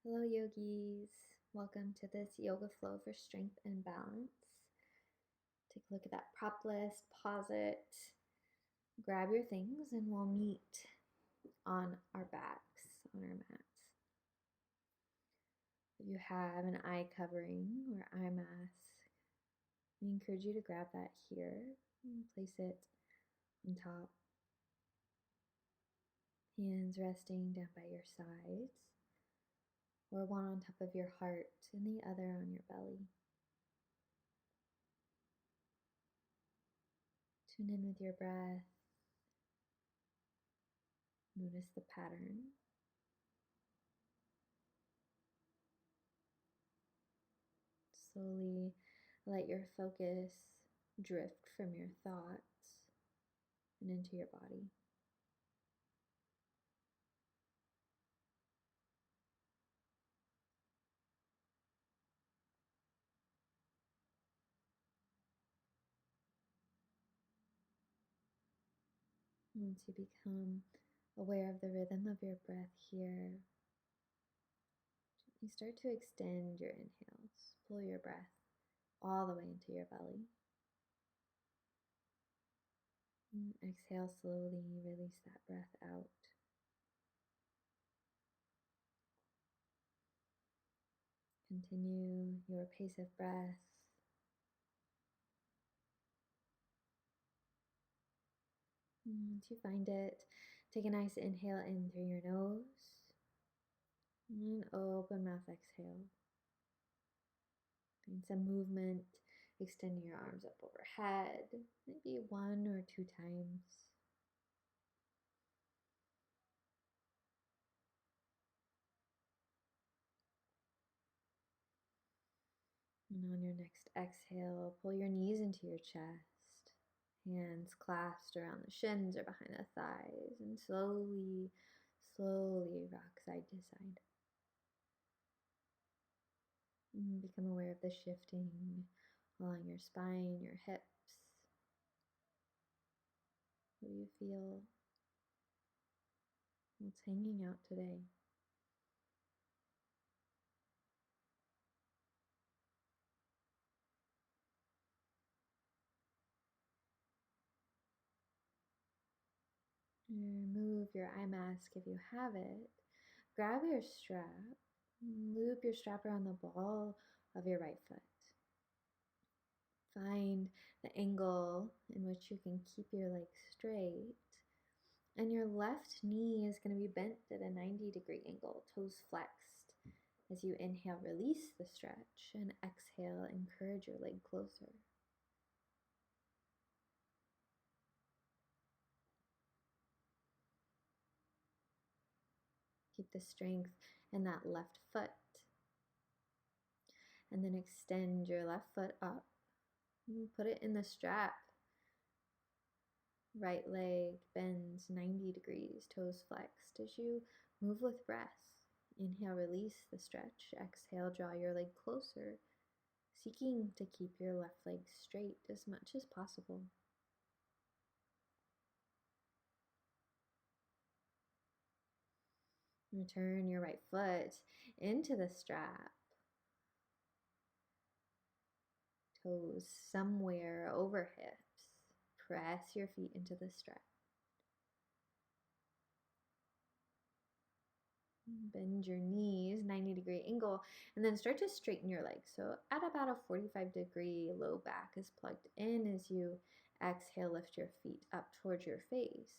Hello, yogis. Welcome to this yoga flow for strength and balance. Take a look at that prop list, pause it, grab your things, and we'll meet on our backs, on our mats. If you have an eye covering or eye mask, I encourage you to grab that here and place it on top. Hands resting down by your sides, or one on top of your heart and the other on your belly. Tune in with your breath. Notice the pattern. Slowly let your focus drift from your thoughts and into your body. Once you become aware of the rhythm of your breath here, you start to extend your inhales. Pull your breath all the way into your belly. And exhale slowly, release that breath out. Continue your pace of breath. Once you find it, take a nice inhale in through your nose. And open mouth exhale. Find some movement, extending your arms up overhead, maybe 1 or 2 times. And on your next exhale, pull your knees into your chest, hands clasped around the shins or behind the thighs, and slowly rock side to side. And become aware of the shifting along your spine, your hips. What do you feel? What's hanging out today? Remove your eye mask if you have it. Grab your strap, loop your strap around the ball of your right foot. Find the angle in which you can keep your legs straight. And your left knee is going to be bent at a 90-degree angle, toes flexed. As you inhale, release the stretch, and exhale, encourage your leg closer. Keep the strength in that left foot. And then extend your left foot up. Put it in the strap. Right leg bends 90 degrees, toes flexed. As you move with breath, inhale, release the stretch. Exhale, draw your leg closer, seeking to keep your left leg straight as much as possible. Return your right foot into the strap. Toes somewhere over hips. Press your feet into the strap. Bend your knees, 90-degree angle, and then start to straighten your legs. So at about a 45-degree low back is plugged in as you exhale, lift your feet up towards your face.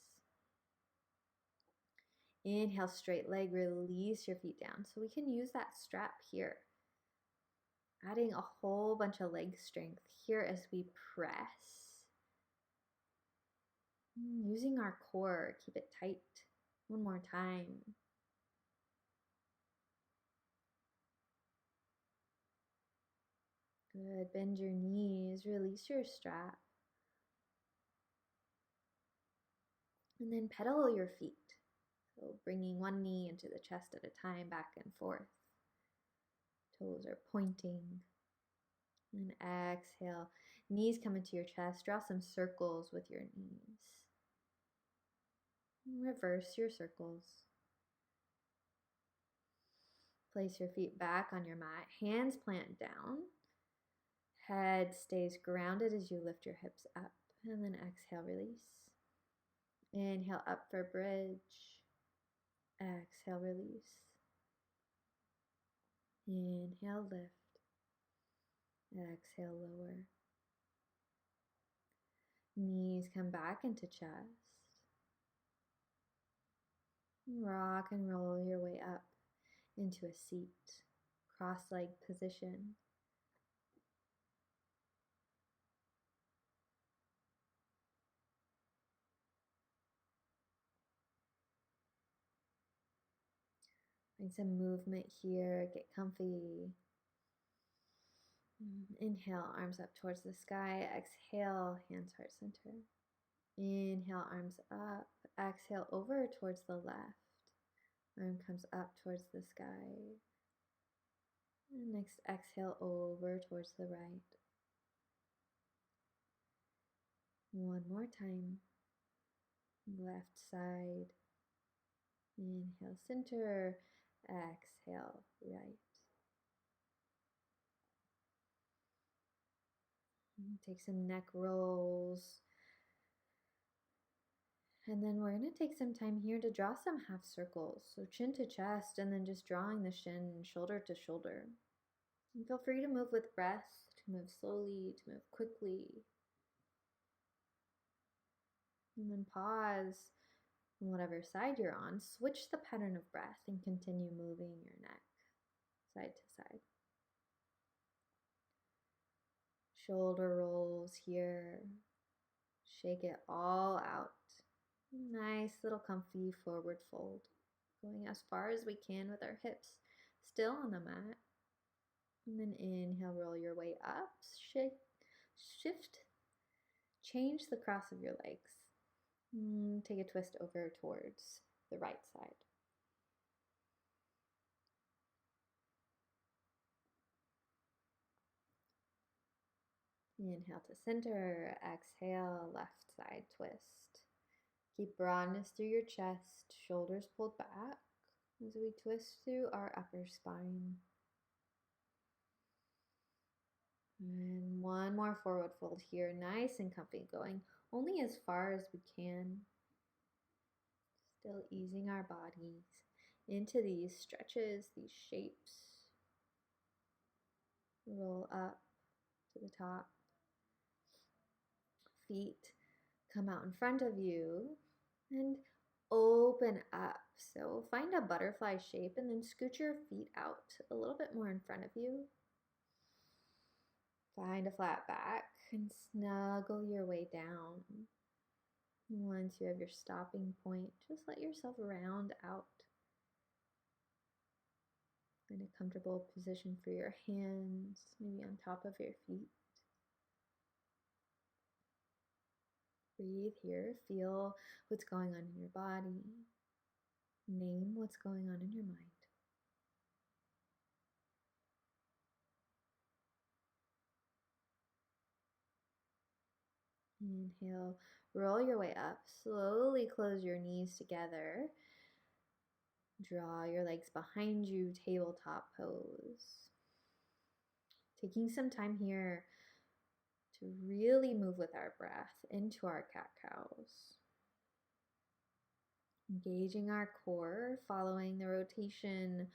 Inhale, straight leg, release your feet down. So we can use that strap here. Adding a whole bunch of leg strength here as we press. Using our core, keep it tight. One more time. Good. Bend your knees, release your strap. And then pedal your feet. So bringing one knee into the chest at a time, back and forth. Toes are pointing. And exhale. Knees come into your chest. Draw some circles with your knees. Reverse your circles. Place your feet back on your mat, hands plant down. Head stays grounded as you lift your hips up. And then exhale, release. Inhale up for bridge. Exhale, release. Inhale, lift. Exhale, lower. Knees come back into chest. Rock and roll your way up into a seat, cross-leg position. Find some movement here, get comfy. Inhale, arms up towards the sky. Exhale, hands heart center. Inhale, arms up. Exhale, over towards the left. Arm comes up towards the sky. And next, exhale over towards the right. One more time. Left side. Inhale, center. Exhale, right. Take some neck rolls. And then we're going to take some time here to draw some half circles. So chin to chest, and then just drawing the shin shoulder to shoulder. And feel free to move with breath, to move slowly, to move quickly. And then pause on whatever side you're on. Switch the pattern of breath and continue moving your neck side to side. Shoulder rolls here. Shake it all out. Nice little comfy forward fold. Going as far as we can with our hips still on the mat. And then inhale, roll your way up. Shift. Change the cross of your legs. Take a twist over towards the right side. Inhale to center. Exhale, left side twist. Keep broadness through your chest, shoulders pulled back as we twist through our upper spine. And one more forward fold here, nice and comfy, going only as far as we can. Still easing our bodies into these stretches, these shapes. Roll up to the top. Feet come out in front of you and open up. So find a butterfly shape and then scoot your feet out a little bit more in front of you. Find a flat back and snuggle your way down. Once you have your stopping point, just let yourself round out. Find a comfortable position for your hands, maybe on top of your feet. Breathe here, feel what's going on in your body. Name what's going on in your mind. Inhale, roll your way up. Slowly close your knees together. Draw your legs behind you, tabletop pose. Taking some time here to really move with our breath into our cat-cows. Engaging our core, following the rotation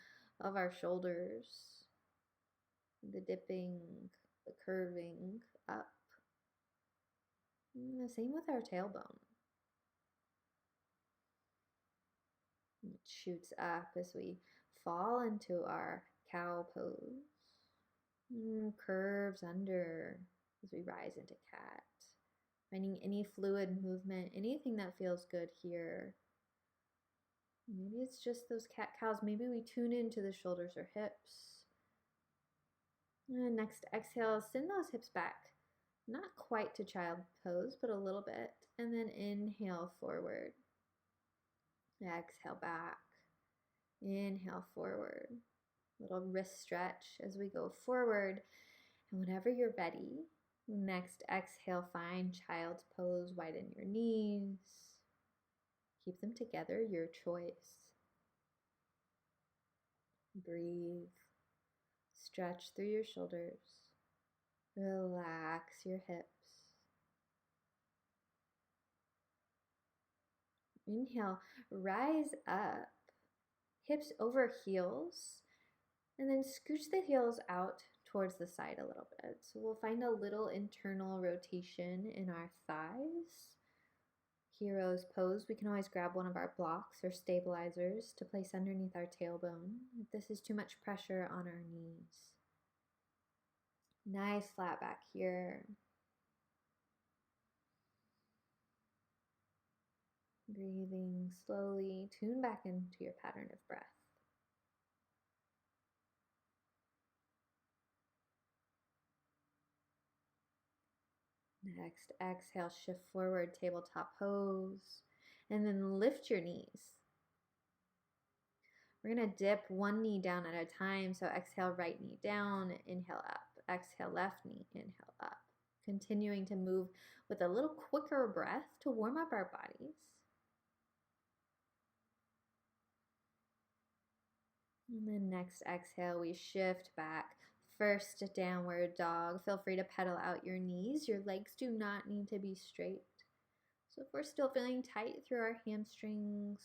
of our shoulders, the dipping, the curving up. And the same with our tailbone. It shoots up as we fall into our cow pose. Curves under as we rise into cat. Finding any fluid movement, anything that feels good here. Maybe it's just those cat-cows. Maybe we tune into the shoulders or hips. And next exhale, send those hips back. Not quite to child pose, but a little bit. And then inhale forward. Exhale back. Inhale forward. Little wrist stretch as we go forward. And whenever you're ready, next exhale, find child's pose. Widen your knees. Keep them together, your choice. Breathe. Stretch through your shoulders. Relax your hips. Inhale, rise up, hips over heels, and then scooch the heels out towards the side a little bit. So we'll find a little internal rotation in our thighs. Hero's pose, we can always grab one of our blocks or stabilizers to place underneath our tailbone if this is too much pressure on our knees. Nice flat back here. Breathing slowly, tune back into your pattern of breath. Next, exhale, shift forward, tabletop pose, and then lift your knees. We're going to dip one knee down at a time, so exhale, right knee down, inhale up. Exhale, left knee, inhale up. Continuing to move with a little quicker breath to warm up our bodies. And then next exhale, we shift back. First downward dog. Feel free to pedal out your knees. Your legs do not need to be straight. So if we're still feeling tight through our hamstrings,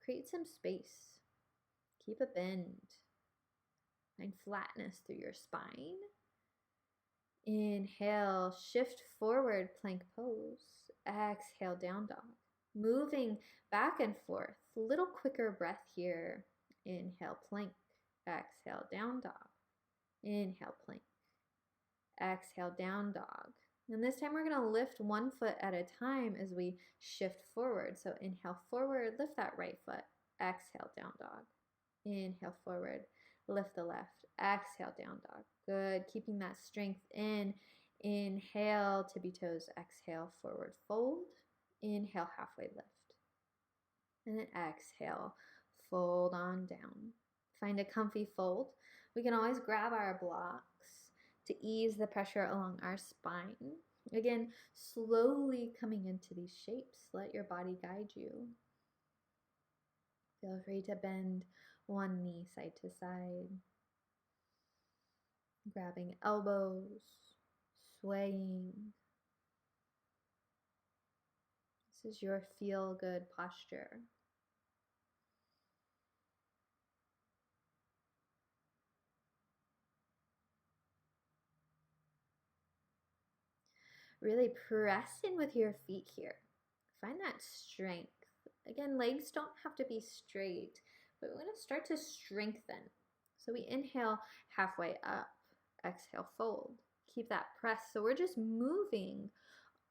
create some space. Keep a bend. Find flatness through your spine. Inhale, shift forward, plank pose. Exhale, down dog. Moving back and forth. A little quicker breath here. Inhale, plank. Exhale, down dog. Inhale, plank. Exhale, down dog. And this time we're going to lift one foot at a time as we shift forward. So inhale forward, lift that right foot. Exhale, down dog. Inhale forward, lift the left. Exhale, down dog. Good. Keeping that strength in. Inhale, tippy toes. Exhale, forward fold. Inhale, halfway lift. And then exhale, fold on down. Find a comfy fold. We can always grab our blocks to ease the pressure along our spine. Again, slowly coming into these shapes. Let your body guide you. Feel free to bend one knee side to side. Grabbing elbows, swaying. This is your feel-good posture. Really press in with your feet here. Find that strength. Again, legs don't have to be straight, but we're going to start to strengthen. So we inhale halfway up, exhale, fold. Keep that press. So we're just moving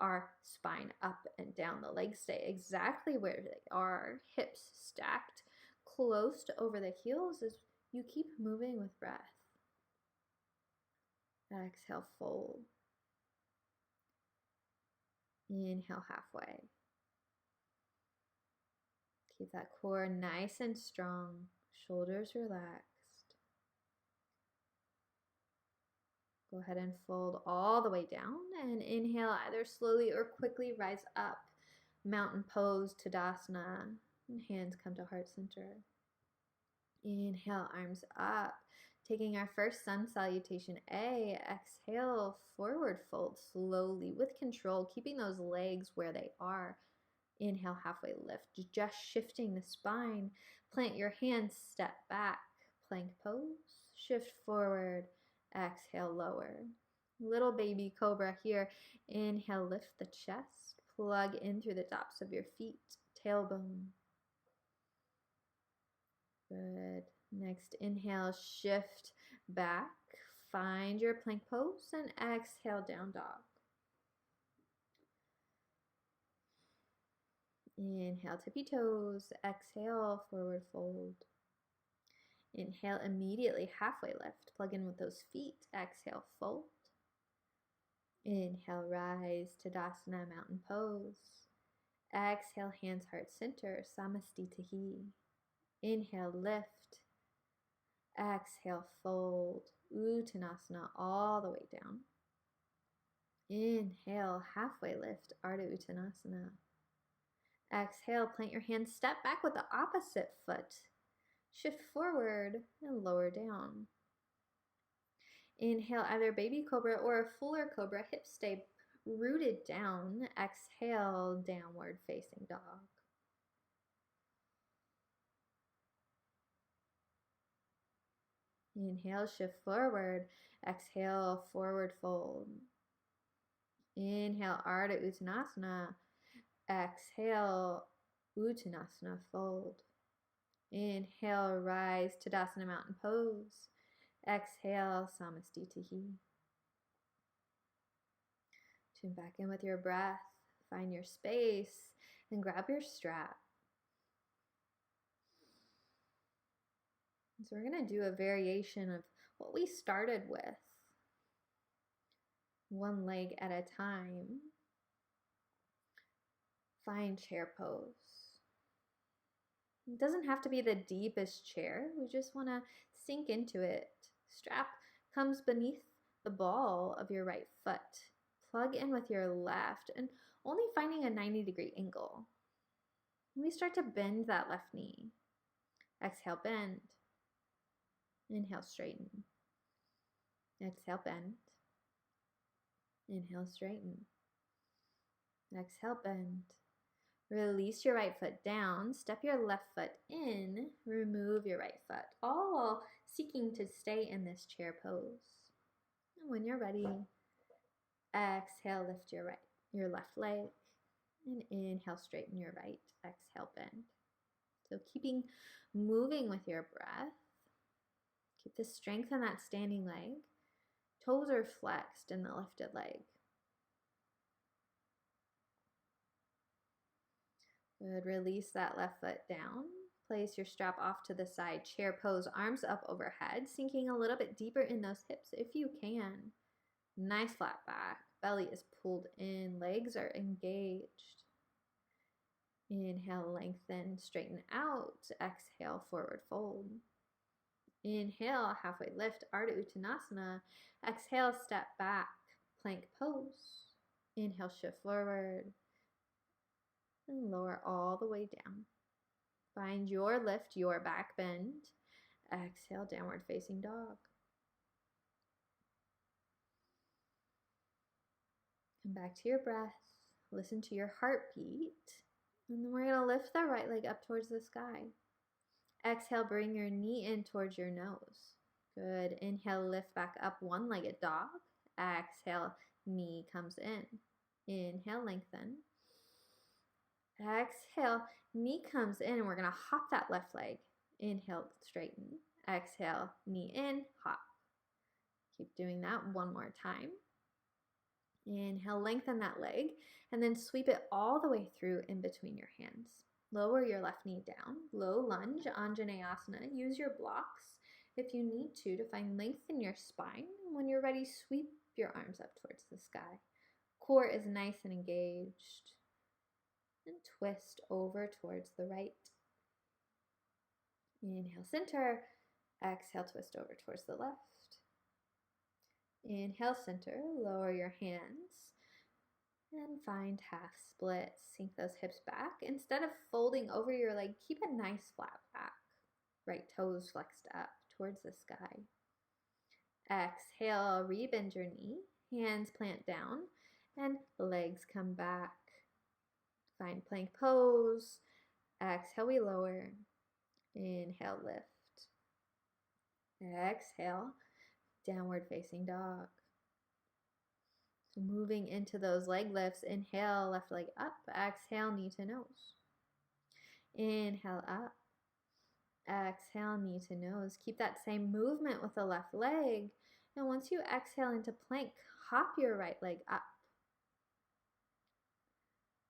our spine up and down. The legs stay exactly where they are, hips stacked close to over the heels as you keep moving with breath. Exhale, fold. Inhale, halfway. Keep that core nice and strong, shoulders relaxed. Go ahead and fold all the way down and inhale, either slowly or quickly rise up. Mountain pose, Tadasana, and hands come to heart center. Inhale, arms up. Taking our first sun salutation A, exhale, forward fold slowly with control, keeping those legs where they are. Inhale, halfway lift, just shifting the spine. Plant your hands, step back, plank pose, shift forward, exhale, lower. Little baby cobra here. Inhale, lift the chest, plug in through the tops of your feet, tailbone. Good. Next, inhale, shift back, find your plank pose, and exhale, down dog. Inhale, tippy toes. Exhale, forward fold. Inhale, immediately halfway lift. Plug in with those feet. Exhale, fold. Inhale, rise, Tadasana, mountain pose. Exhale, hands heart center, Samastitihi. Inhale, lift. Exhale, fold. Uttanasana all the way down. Inhale, halfway lift, Ardha Uttanasana. Exhale, plant your hands, step back with the opposite foot. Shift forward and lower down. Inhale either baby cobra or a fuller cobra. Hips stay rooted down. Exhale, downward facing dog. Inhale, shift forward. Exhale, forward fold. Inhale, Ardha Uttanasana. Exhale, Uttanasana fold. Inhale, rise Tadasana mountain pose. Exhale, Samastitihi. Tune back in with your breath. Find your space and grab your strap. So we're going to do a variation of what we started with. One leg at a time. Find chair pose. It doesn't have to be the deepest chair. We just want to sink into it. Strap comes beneath the ball of your right foot. Plug in with your left and only finding a 90-degree angle. We start to bend that left knee. Exhale, bend. Inhale, straighten. Exhale, bend. Inhale, straighten. Exhale, bend. Release your right foot down. Step your left foot in. Remove your right foot. All while seeking to stay in this chair pose. And when you're ready, exhale, lift your left leg. And inhale, straighten your right. Exhale, bend. So keeping moving with your breath. Keep the strength in that standing leg. Toes are flexed in the lifted leg. Good. Release that left foot down. Place your strap off to the side. Chair pose, arms up overhead, sinking a little bit deeper in those hips if you can. Nice flat back. Belly is pulled in. Legs are engaged. Inhale, lengthen, straighten out. Exhale, forward fold. Inhale, halfway lift, Ardha Uttanasana. Exhale, step back, plank pose. Inhale, shift forward. And lower all the way down. Find your lift, your back bend. Exhale, downward facing dog. Come back to your breath. Listen to your heartbeat. And then we're going to lift the right leg up towards the sky. Exhale, bring your knee in towards your nose. Good. Inhale, lift back up, one-legged dog. Exhale, knee comes in. Inhale, lengthen. Exhale, knee comes in, and we're going to hop that left leg. Inhale, straighten. Exhale, knee in, hop. Keep doing that one more time. Inhale, lengthen that leg, and then sweep it all the way through in between your hands. Lower your left knee down. Low lunge, Anjaneyasana. Use your blocks if you need to find length in your spine. When you're ready, sweep your arms up towards the sky. Core is nice and engaged. And twist over towards the right. Inhale, center. Exhale, twist over towards the left. Inhale, center. Lower your hands. And find half split. Sink those hips back. Instead of folding over your leg, keep a nice flat back. Right toes flexed up towards the sky. Exhale, rebend your knee. Hands plant down. And legs come back. Find plank pose. Exhale, we lower. Inhale, lift. Exhale, downward facing dog. So moving into those leg lifts. Inhale, left leg up. Exhale, knee to nose. Inhale, up. Exhale, knee to nose. Keep that same movement with the left leg. And once you exhale into plank, hop your right leg up.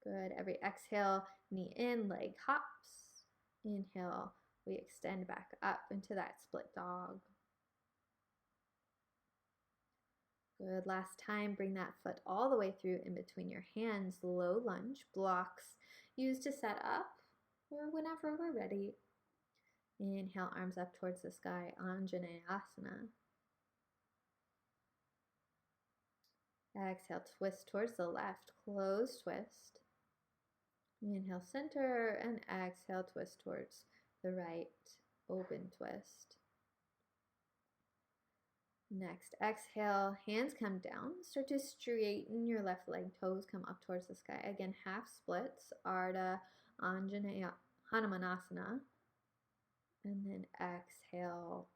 Good. Every exhale, knee in, leg hops. Inhale, we extend back up into that split dog. Good. Last time, bring that foot all the way through in between your hands. Low lunge, blocks used to set up or whenever we're ready. Inhale, arms up towards the sky, Anjaneyasana. Exhale, twist towards the left, close twist. Inhale, center, and exhale, twist towards the right. open twist. Next, exhale, hands come down. Start to straighten your left leg, toes come up towards the sky. Again, half splits, Ardha Anjaneyana Hanumanasana. And then exhale,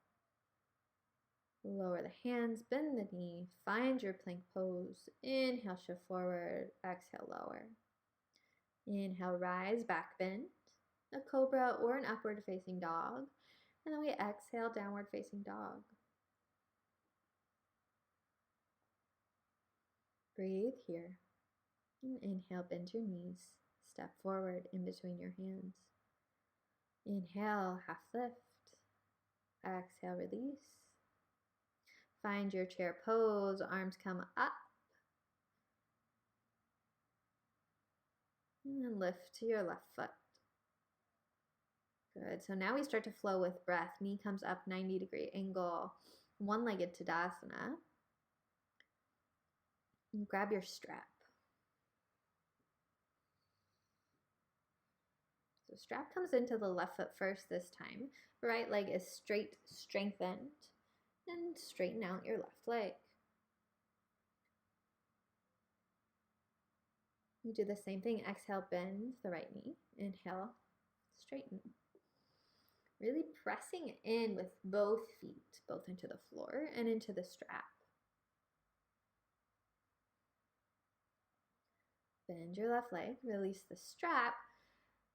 lower the hands, bend the knee, find your plank pose. Inhale, shift forward, exhale, lower. Inhale, rise, back bend, a cobra or an upward facing dog. And then we exhale, downward facing dog. Breathe here. And inhale, bend your knees, step forward in between your hands. Inhale, half lift. Exhale, release. Find your chair pose, arms come up. And then lift to your left foot. Good. So now we start to flow with breath. Knee comes up, 90-degree angle, one-legged Tadasana. And grab your strap. So strap comes into the left foot first this time. Right leg is straight, strengthened. And straighten out your left leg. You do the same thing. Exhale, bend the right knee. Inhale, straighten. Really pressing in with both feet, both into the floor and into the strap. Bend your left leg, release the strap,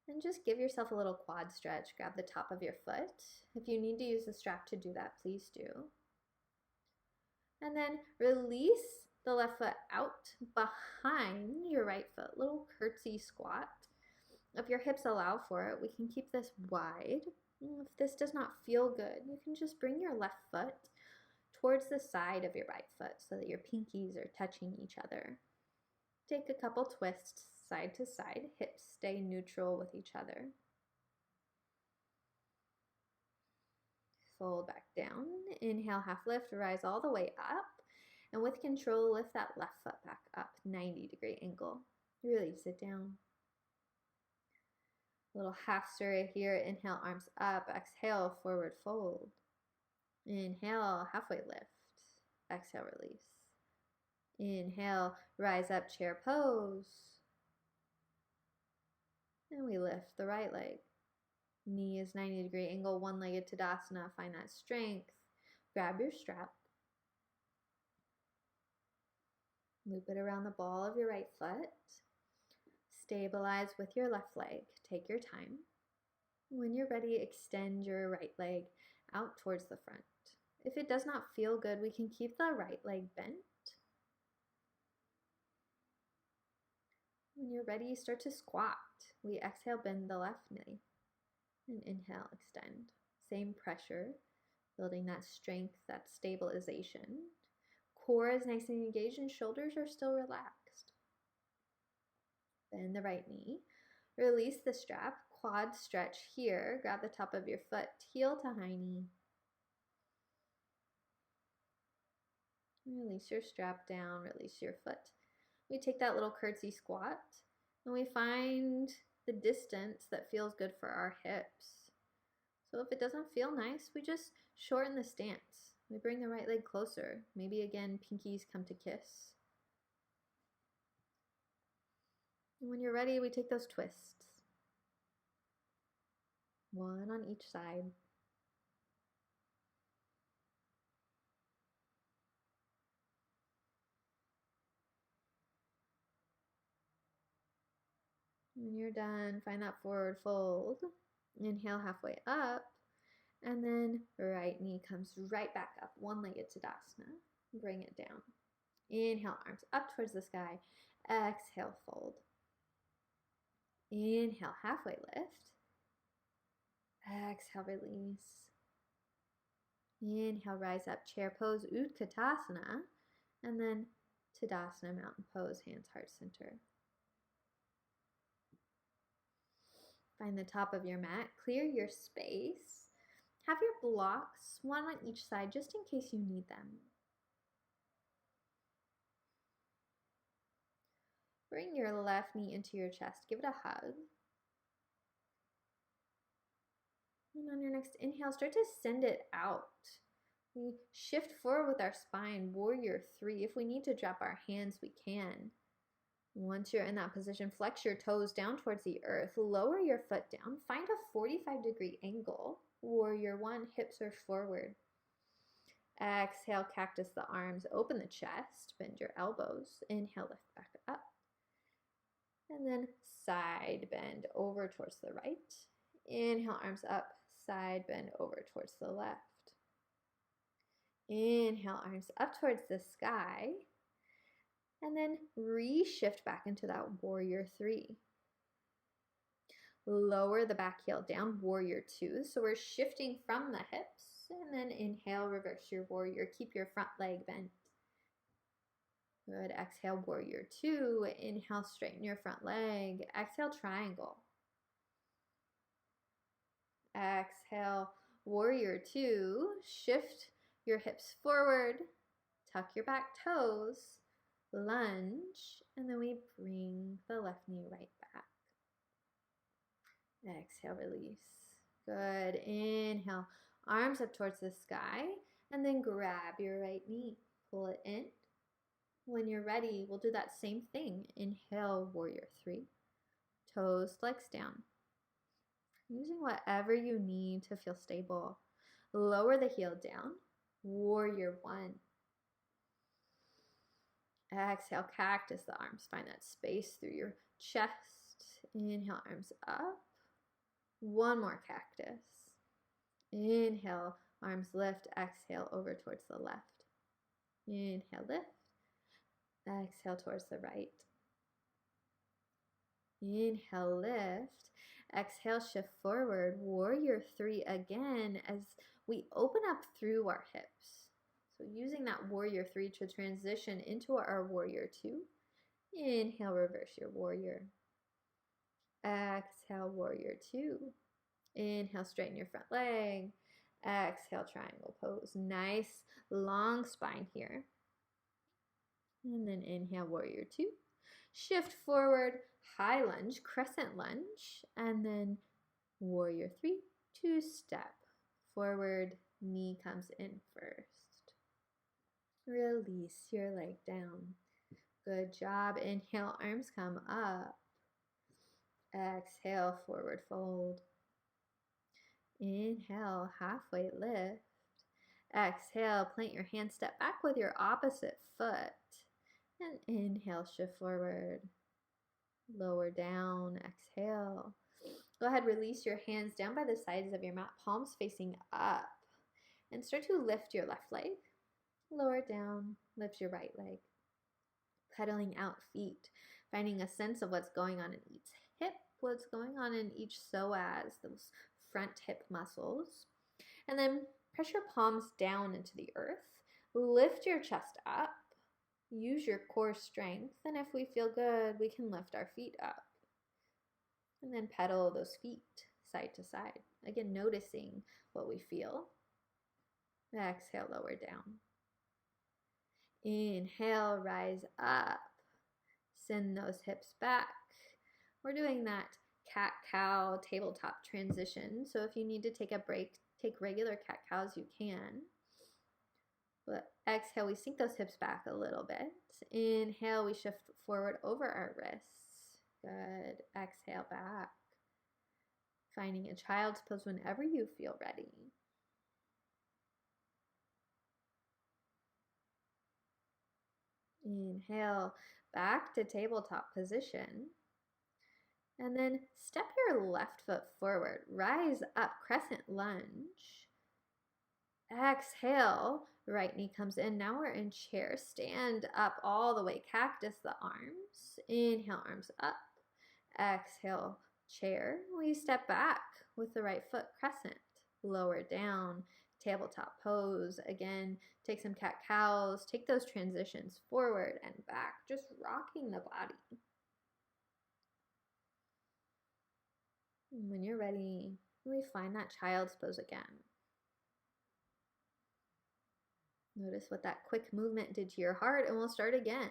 and just give yourself a little quad stretch. Grab the top of your foot. If you need to use the strap to do that, please do. And then release the left foot out behind your right foot. Little curtsy squat. If your hips allow for it, we can keep this wide. If this does not feel good, you can just bring your left foot towards the side of your right foot so that your pinkies are touching each other. Take a couple twists side to side. Hips stay neutral with each other. Fold back down. Inhale, half lift, rise all the way up. And with control, lift that left foot back up, 90-degree angle. Release it down. Little half stir here. Inhale, arms up. Exhale, forward fold. Inhale, halfway lift. Exhale, release. Inhale, rise up, chair pose. And we lift the right leg. Knee is 90-degree angle, one-legged Tadasana. Find that strength. Grab your strap. Loop it around the ball of your right foot. Stabilize with your left leg. Take your time. When you're ready, extend your right leg out towards the front. If it does not feel good, we can keep the right leg bent. When you're ready, start to squat. We exhale, bend the left knee. And inhale, extend. Same pressure, building that strength, that stabilization. Core is nice and engaged and shoulders are still relaxed. Bend the right knee. Release the strap. Quad stretch here. Grab the top of your foot. Heel to high knee. Release your strap down. Release your foot. We take that little curtsy squat and we find the distance that feels good for our hips. So if it doesn't feel nice, we just shorten the stance. We bring the right leg closer. Maybe again, pinkies come to kiss. And when you're ready, we take those twists. One on each side. When you're done, find that forward fold. Inhale halfway up. And then right knee comes right back up. One-legged Tadasana. Bring it down. Inhale, arms up towards the sky. Exhale, fold. Inhale, halfway lift. Exhale, release. Inhale, rise up, chair pose, Utkatasana. And then Tadasana, mountain pose, hands heart center. Find the top of your mat, clear your space. Have your blocks, one on each side, just in case you need them. Bring your left knee into your chest, give it a hug. And on your next inhale, start to send it out. We shift forward with our spine, warrior 3. If we need to drop our hands, we can. Once you're in that position, flex your toes down towards the earth. Lower your foot down. Find a 45-degree angle. Warrior 1, hips are forward. Exhale, cactus the arms. Open the chest. Bend your elbows. Inhale, lift back up. And then side bend over towards the right. Inhale, arms up. Side bend over towards the left. Inhale, arms up towards the sky. And then reshift back into that warrior 3. Lower the back heel down, warrior 2. So we're shifting from the hips. And then inhale, reverse your warrior. Keep your front leg bent. Good. Exhale, warrior 2. Inhale, straighten your front leg. Exhale, triangle. Exhale, warrior 2. Shift your hips forward. Tuck your back toes. Lunge. And then we bring the left knee right back. Exhale, release. Good. Inhale, arms up towards the sky. And then grab your right knee. Pull it in. When you're ready, we'll do that same thing. Inhale, warrior 3. Toes flex down. Using whatever you need to feel stable. Lower the heel down. Warrior 1. Exhale, cactus the arms. Find that space through your chest. Inhale, arms up. One more cactus. Inhale, arms lift. Exhale, over towards the left. Inhale, lift. Exhale towards the right. Inhale, lift. Exhale, shift forward. Warrior 3 again as we open up through our hips. So using that warrior 3 to transition into our warrior 2. Inhale, reverse your warrior. Exhale, warrior 2. Inhale, straighten your front leg. Exhale, triangle pose. Nice long spine here. And then inhale, warrior 2. Shift forward, high lunge, crescent lunge. And then warrior 3, 2-step. Forward, knee comes in first. Release your leg down. Good job. Inhale, arms come up. Exhale, forward fold. Inhale, halfway lift. Exhale, plant your hand, step back with your opposite foot. And inhale, shift forward. Lower down, exhale. Go ahead, release your hands down by the sides of your mat, palms facing up. And start to lift your left leg. Lower down, lift your right leg. Pedaling out feet, finding a sense of what's going on in each hip, what's going on in each psoas, those front hip muscles. And then press your palms down into the earth. Lift your chest up. Use your core strength. And if we feel good, we can lift our feet up. And then pedal those feet side to side. Again, noticing what we feel. Exhale, lower down. Inhale, rise up. Send those hips back. We're doing that cat-cow tabletop transition. So if you need to take a break, take regular cat-cows, you can. But exhale, we sink those hips back a little bit. Inhale, we shift forward over our wrists. Good. Exhale, back. Finding a child's pose whenever you feel ready. Inhale, back to tabletop position. And then step your left foot forward. Rise up, crescent lunge. Exhale, right knee comes in. Now we're in chair. Stand up all the way. Cactus the arms. Inhale, arms up. Exhale, chair. We step back with the right foot, crescent. Lower down, tabletop pose. Again, take some cat-cows. Take those transitions forward and back, just rocking the body. And when you're ready, we find that child's pose again. Notice what that quick movement did to your heart, and we'll start again.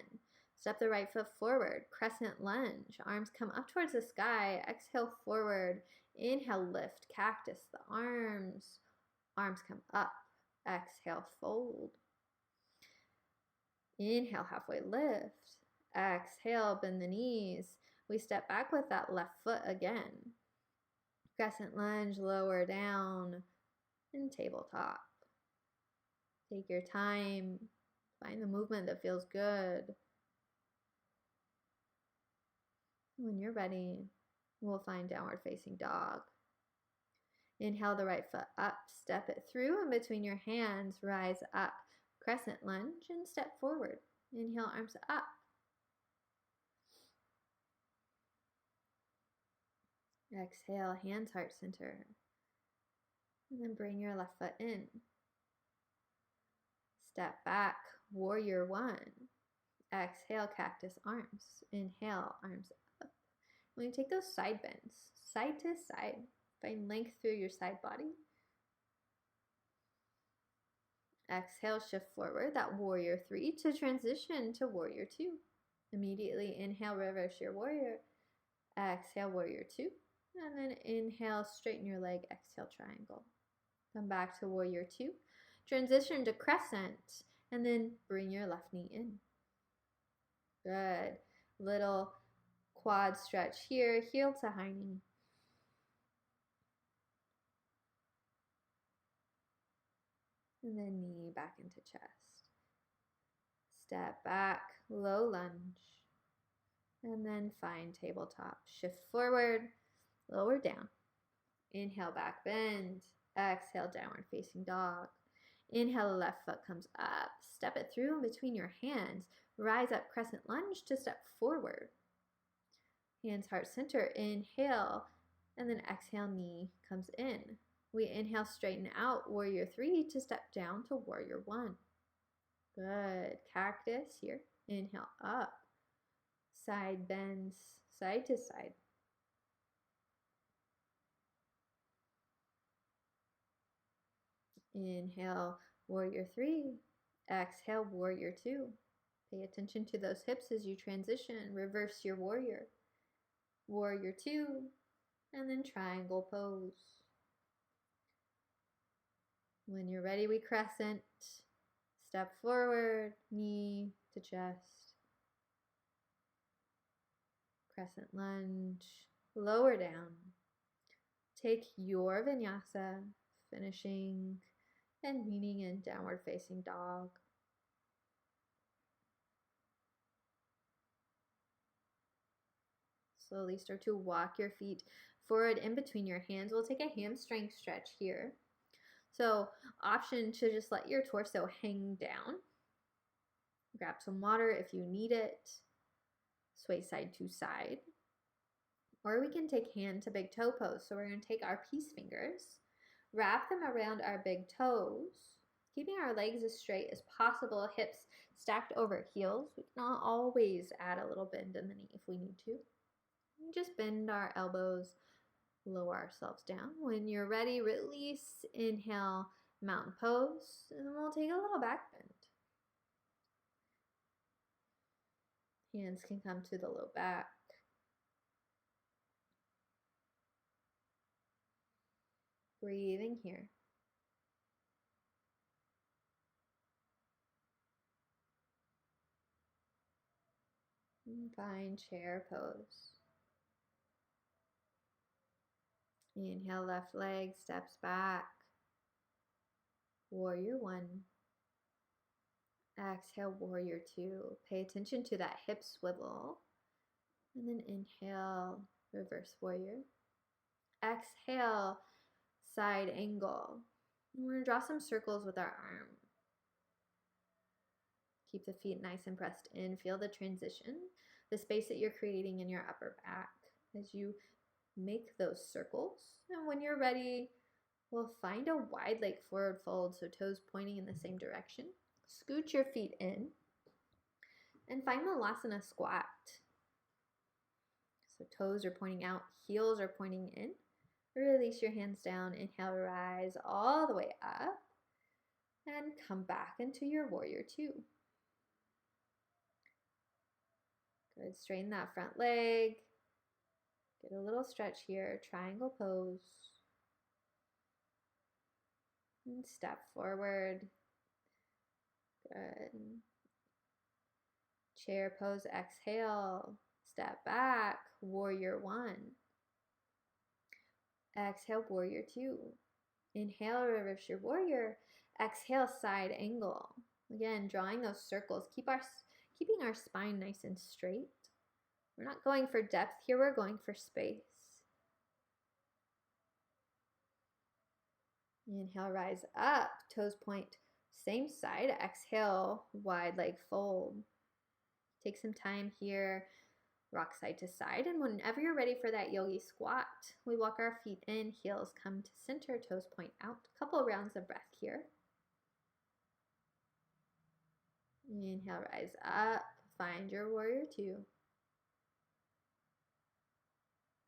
Step the right foot forward, crescent lunge. Arms come up towards the sky. Exhale forward. Inhale, lift, cactus. The arms come up. Exhale, fold. Inhale, halfway lift. Exhale, bend the knees. We step back with that left foot again. Crescent lunge, lower down, and tabletop. Take your time. Find the movement that feels good. When you're ready, we'll find downward facing dog. Inhale the right foot up, step it through in between your hands, rise up, crescent lunge, and step forward. Inhale, arms up. Exhale, hands heart center. And then bring your left foot in. Step back, warrior one. Exhale, cactus arms. Inhale, arms up. When you take those side bends, side to side, find length through your side body. Exhale, shift forward, that warrior three, to transition to warrior two. Immediately inhale, reverse your warrior. Exhale, warrior two. And then inhale, straighten your leg, exhale, triangle. Come back to warrior two. Transition to crescent, and then bring your left knee in. Good. Little quad stretch here, heel to high knee. And then knee back into chest. Step back, low lunge. And then find tabletop. Shift forward, lower down. Inhale, back bend. Exhale, downward facing dog. Inhale, left foot comes up. Step it through in between your hands. Rise up, crescent lunge to step forward. Hands heart center. Inhale, and then exhale, knee comes in. We inhale, straighten out, warrior three, to step down to warrior one. Good. Cactus here. Inhale, up. Side bends, side to side. Inhale, warrior three. Exhale, warrior two. Pay attention to those hips as you transition. Reverse your warrior. Warrior two. And then triangle pose. When you're ready, we crescent. Step forward, knee to chest. Crescent lunge. Lower down. Take your vinyasa, finishing and meeting in downward facing dog. Slowly start to walk your feet forward in between your hands. We'll take a hamstring stretch here. So option to just let your torso hang down. Grab some water if you need it. Sway side to side. Or we can take hand to big toe pose. So we're going to take our peace fingers, wrap them around our big toes, keeping our legs as straight as possible, hips stacked over heels. We can always add a little bend in the knee if we need to. And just bend our elbows, lower ourselves down. When you're ready, release, inhale, mountain pose, and then we'll take a little back bend. Hands can come to the low back. Breathing here. And find chair pose. Inhale, left leg steps back. Warrior one. Exhale, warrior two. Pay attention to that hip swivel. And then inhale, reverse warrior. Exhale, side angle. We're going to draw some circles with our arm. Keep the feet nice and pressed in. Feel the transition, the space that you're creating in your upper back as you make those circles. And when you're ready, we'll find a wide leg forward fold, so toes pointing in the same direction. Scoot your feet in and find Malasana squat. So toes are pointing out, heels are pointing in. Release your hands down. Inhale, rise all the way up and come back into your warrior two. Good, straighten that front leg. Get a little stretch here, triangle pose. And step forward. Good. Chair pose, exhale. Step back, warrior one. Exhale, warrior two. Inhale, reverse your warrior. Exhale, side angle. Again, drawing those circles. Keeping our spine nice and straight. We're not going for depth here, we're going for space. Inhale, rise up, toes point, same side. Exhale, wide leg fold. Take some time here, rock side to side, and whenever you're ready for that yogi squat, we walk our feet in, heels come to center, toes point out. Couple rounds of breath here. Inhale, rise up, find your warrior two.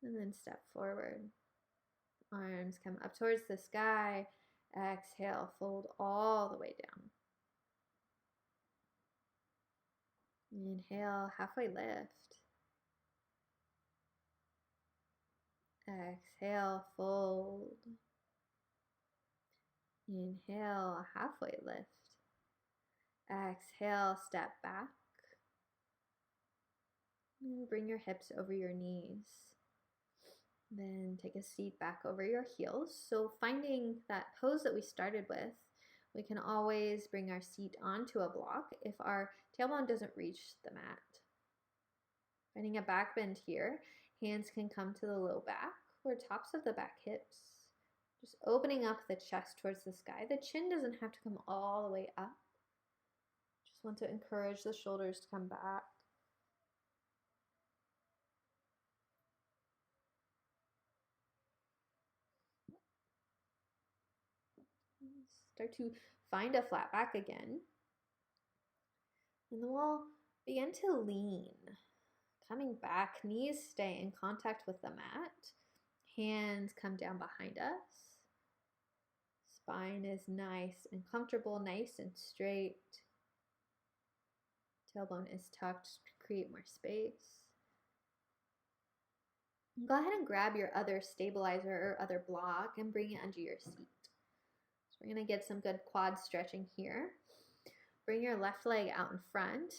And then step forward. Arms come up towards the sky. Exhale, fold all the way down. Inhale, halfway lift. Exhale, fold. Inhale, halfway lift. Exhale, step back. And bring your hips over your knees. Then take a seat back over your heels. So finding that pose that we started with, we can always bring our seat onto a block if our tailbone doesn't reach the mat. Finding a back bend here, hands can come to the low back or tops of the back hips. Just opening up the chest towards the sky. The chin doesn't have to come all the way up. Just want to encourage the shoulders to come back. Start to find a flat back again. And then we'll begin to lean. Coming back, knees stay in contact with the mat. Hands come down behind us. Spine is nice and comfortable, nice and straight. Tailbone is tucked to create more space. Go ahead and grab your other stabilizer or other block and bring it under your seat. So we're going to get some good quad stretching here. Bring your left leg out in front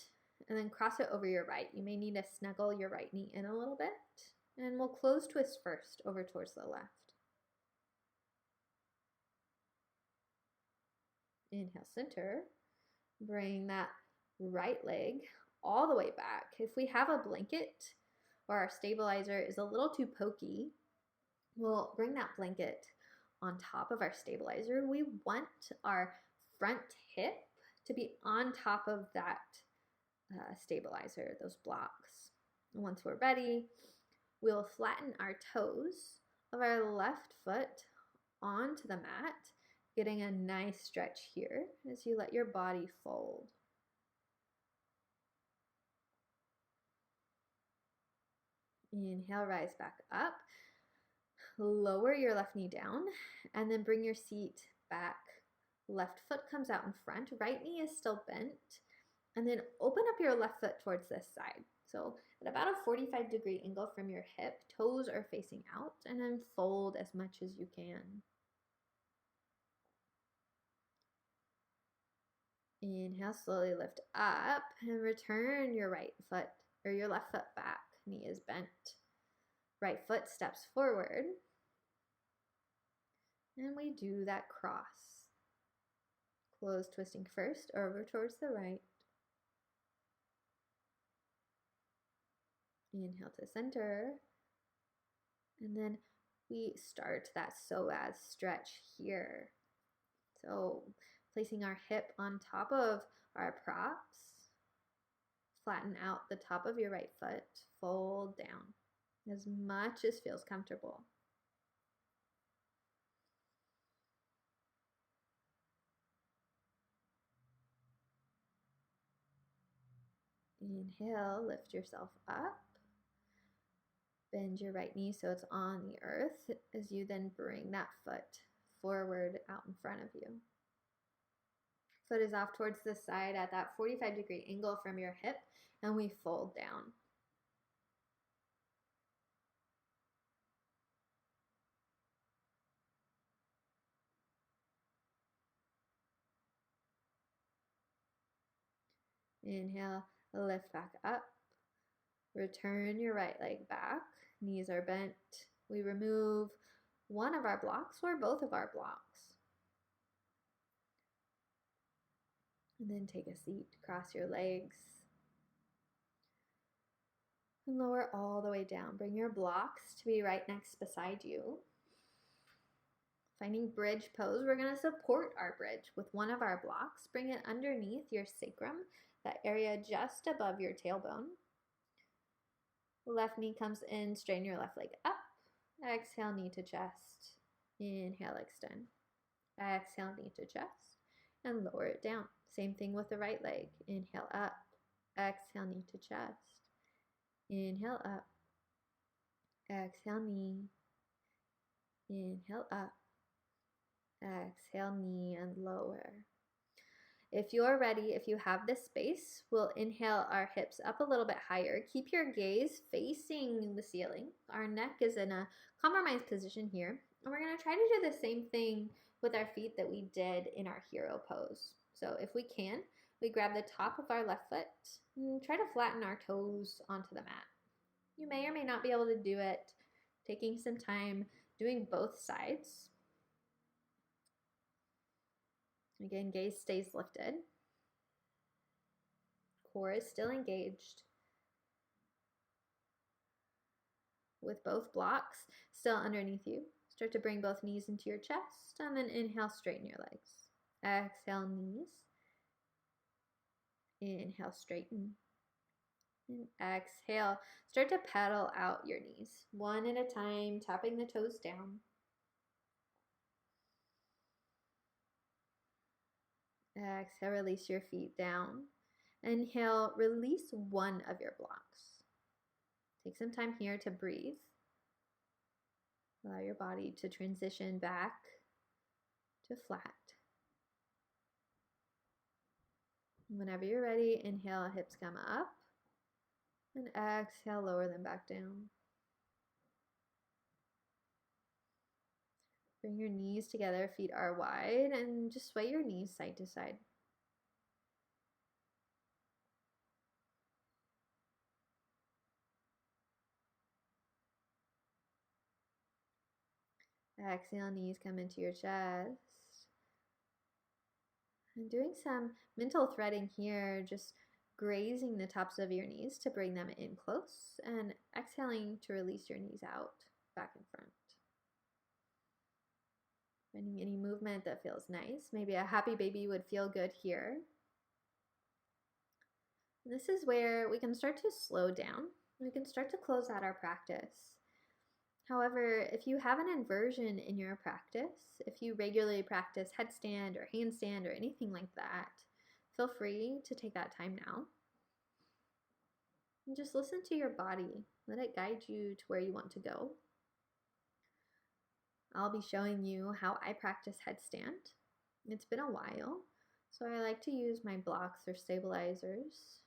and then cross it over your right. You may need to snuggle your right knee in a little bit. And we'll close twist first over towards the left. Inhale, center. Bring that right leg all the way back. If we have a blanket or our stabilizer is a little too pokey, we'll bring that blanket on top of our stabilizer. We want our front hip to be on top of that stabilizer, those blocks. And once we're ready, we'll flatten our toes of our left foot onto the mat, getting a nice stretch here as you let your body fold. Inhale, rise back up. Lower your left knee down and then bring your seat back. Left foot comes out in front, right knee is still bent, and then open up your left foot towards this side. So at about a 45-degree angle from your hip, toes are facing out, and then fold as much as you can. Inhale, slowly lift up and return your right foot or your left foot back. Knee is bent. Right foot steps forward. And we do that cross. Close twisting first over towards the right. Inhale to center. And then we start that psoas stretch here. So placing our hip on top of our props. Flatten out the top of your right foot. Fold down as much as feels comfortable. Inhale, lift yourself up. Bend your right knee so it's on the earth as you then bring that foot forward out in front of you. Foot is off towards the side at that 45-degree angle from your hip, and we fold down. Inhale, lift back up. Return your right leg back. Knees are bent. We remove one of our blocks or both of our blocks. And then take a seat. Cross your legs. And lower all the way down. Bring your blocks to be right next beside you. Finding bridge pose, we're going to support our bridge with one of our blocks. Bring it underneath your sacrum, that area just above your tailbone. Left knee comes in, straighten your left leg up. Exhale, knee to chest. Inhale, extend. Exhale, knee to chest. And lower it down. Same thing with the right leg. Inhale, up. Exhale, knee to chest. Inhale, up. Exhale, knee. Inhale, up. Exhale, knee, and lower. If you're ready, if you have this space, we'll inhale our hips up a little bit higher. Keep your gaze facing the ceiling. Our neck is in a compromised position here. And we're going to try to do the same thing with our feet that we did in our hero pose. So if we can, we grab the top of our left foot and try to flatten our toes onto the mat. You may or may not be able to do it, taking some time doing both sides. Again, gaze stays lifted. Core is still engaged. With both blocks still underneath you. Start to bring both knees into your chest and then inhale, straighten your legs. Exhale, knees. Inhale, straighten. And exhale, start to pedal out your knees. One at a time, tapping the toes down. Exhale, release your feet down. Inhale, release one of your blocks. Take some time here to breathe. Allow your body to transition back to flat. Whenever you're ready, inhale, hips come up. And exhale, lower them back down. Bring your knees together, feet are wide, and just sway your knees side to side. Exhale, knees come into your chest. And doing some mental threading here, just grazing the tops of your knees to bring them in close, and exhaling to release your knees out, back and front. Finding any movement that feels nice. Maybe a happy baby would feel good here. And this is where we can start to slow down. We can start to close out our practice. However, if you have an inversion in your practice, if you regularly practice headstand or handstand or anything like that, feel free to take that time now. And just listen to your body. Let it guide you to where you want to go. I'll be showing you how I practice headstand. It's been a while, so I like to use my blocks or stabilizers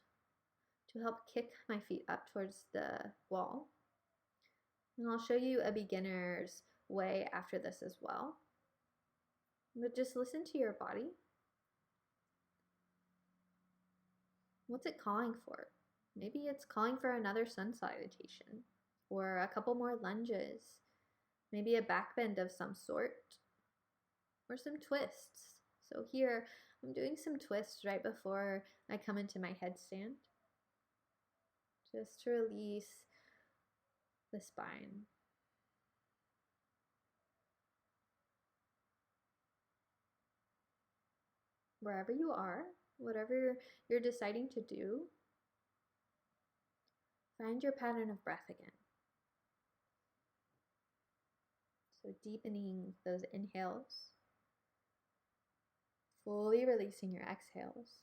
to help kick my feet up towards the wall. And I'll show you a beginner's way after this as well. But just listen to your body. What's it calling for? Maybe it's calling for another sun salutation or a couple more lunges. Maybe a back bend of some sort or some twists. So here I'm doing some twists right before I come into my headstand, just to release the spine. Wherever you are, whatever you're deciding to do, find your pattern of breath again. So deepening those inhales, fully releasing your exhales.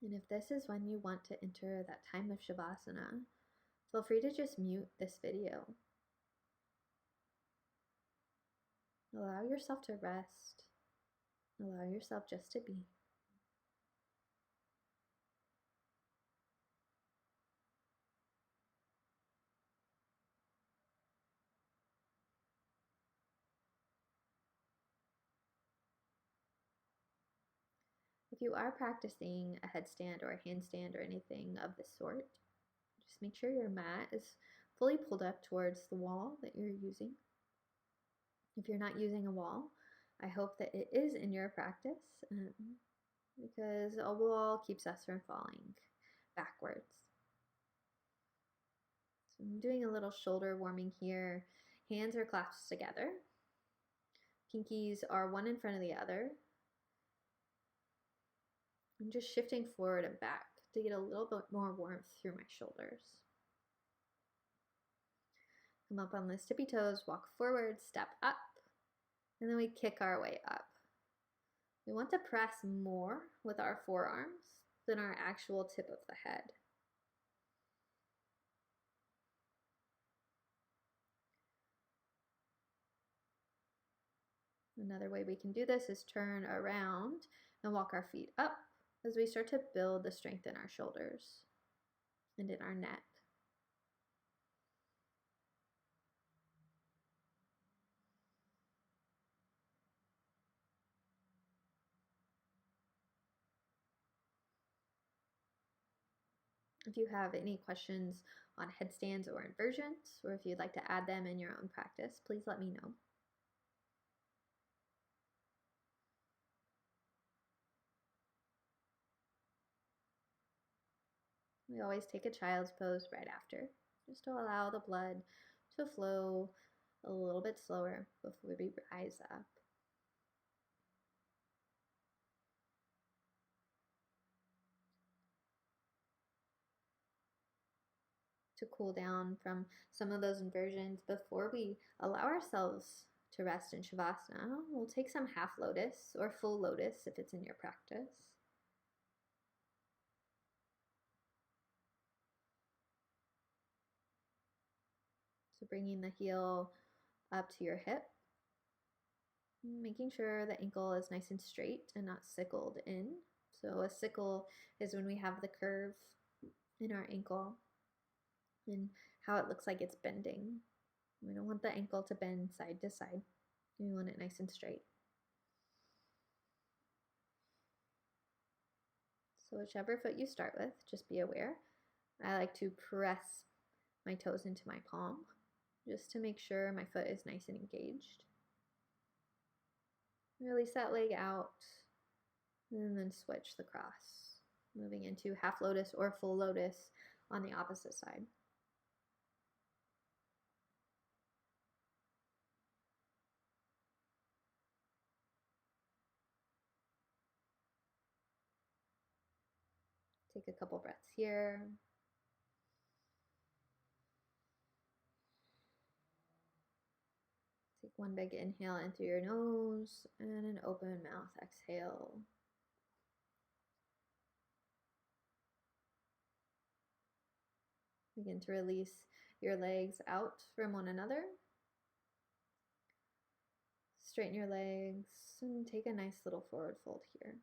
And if this is when you want to enter that time of Shavasana, feel free to just mute this video. Allow yourself to rest. Allow yourself just to be. if you are practicing a headstand or a handstand or anything of this sort, just make sure your mat is fully pulled up towards the wall that you're using. If you're not using a wall, I hope that it is in your practice because a wall keeps us from falling backwards. So I'm doing a little shoulder warming here. Hands are clasped together. Pinkies are one in front of the other. I'm just shifting forward and back to get a little bit more warmth through my shoulders. Come up on the tippy toes, walk forward, step up, and then we kick our way up. We want to press more with our forearms than our actual tip of the head. Another way we can do this is turn around and walk our feet up as we start to build the strength in our shoulders and in our neck. If you have any questions on headstands or inversions, or if you'd like to add them in your own practice, please let me know. We always take a child's pose right after, just to allow the blood to flow a little bit slower before we rise up. To cool down from some of those inversions before we allow ourselves to rest in Shavasana, we'll take some half lotus or full lotus if it's in your practice. So bringing the heel up to your hip, making sure the ankle is nice and straight and not sickled in. So a sickle is when we have the curve in our ankle and how it looks like it's bending. We don't want the ankle to bend side to side. We want it nice and straight. So whichever foot you start with, just be aware. I like to press my toes into my palm just to make sure my foot is nice and engaged. Release that leg out and then switch the cross, moving into half lotus or full lotus on the opposite side. Take a couple breaths here. Take one big inhale in through your nose and an open mouth exhale. Begin to release your legs out from one another. Straighten your legs and take a nice little forward fold here.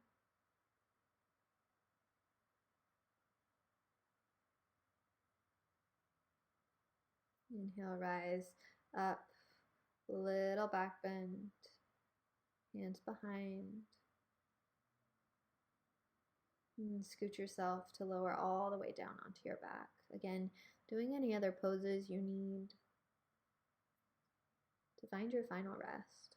Inhale, rise up, little back bend, hands behind. And scoot yourself to lower all the way down onto your back. Again, doing any other poses you need to find your final rest.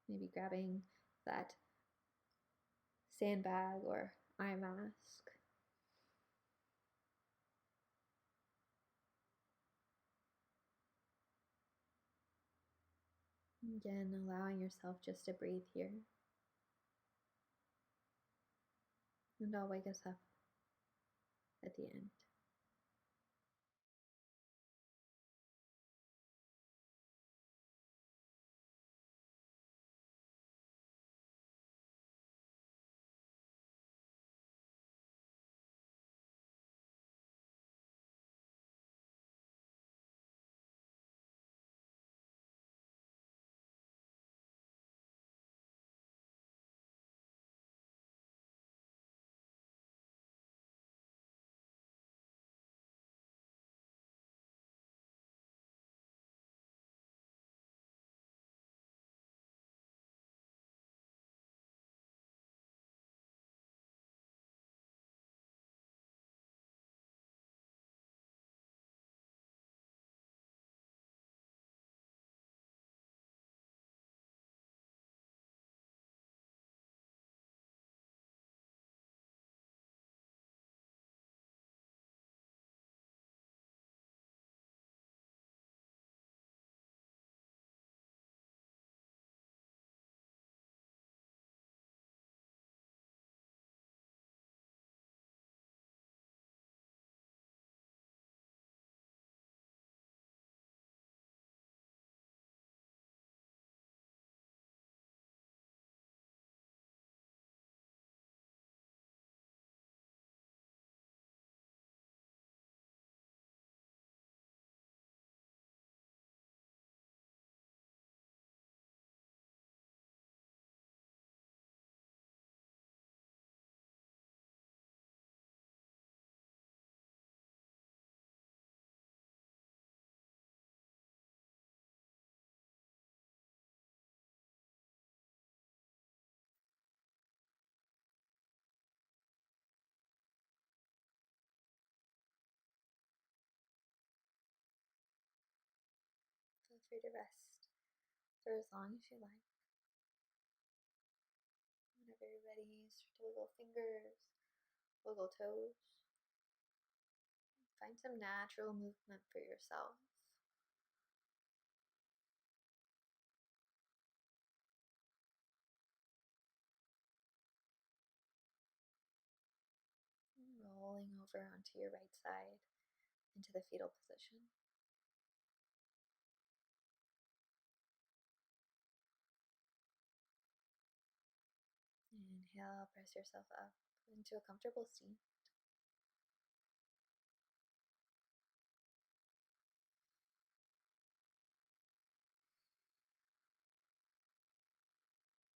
Maybe grabbing that sandbag or eye mask. Again, allowing yourself just to breathe here. And I'll wake us up at the end. free to rest for as long as you like. Whenever you're ready, start to wiggle fingers, wiggle toes. Find some natural movement for yourself. Rolling over onto your right side into the fetal position. Inhale, press yourself up into a comfortable seat.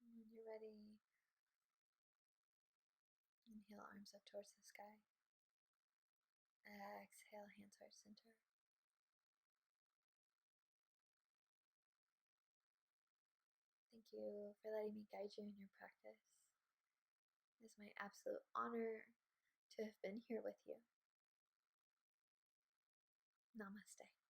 When you're ready, inhale, arms up towards the sky. Exhale, hands heart center. Thank you for letting me guide you in your practice. It is my absolute honor to have been here with you. Namaste.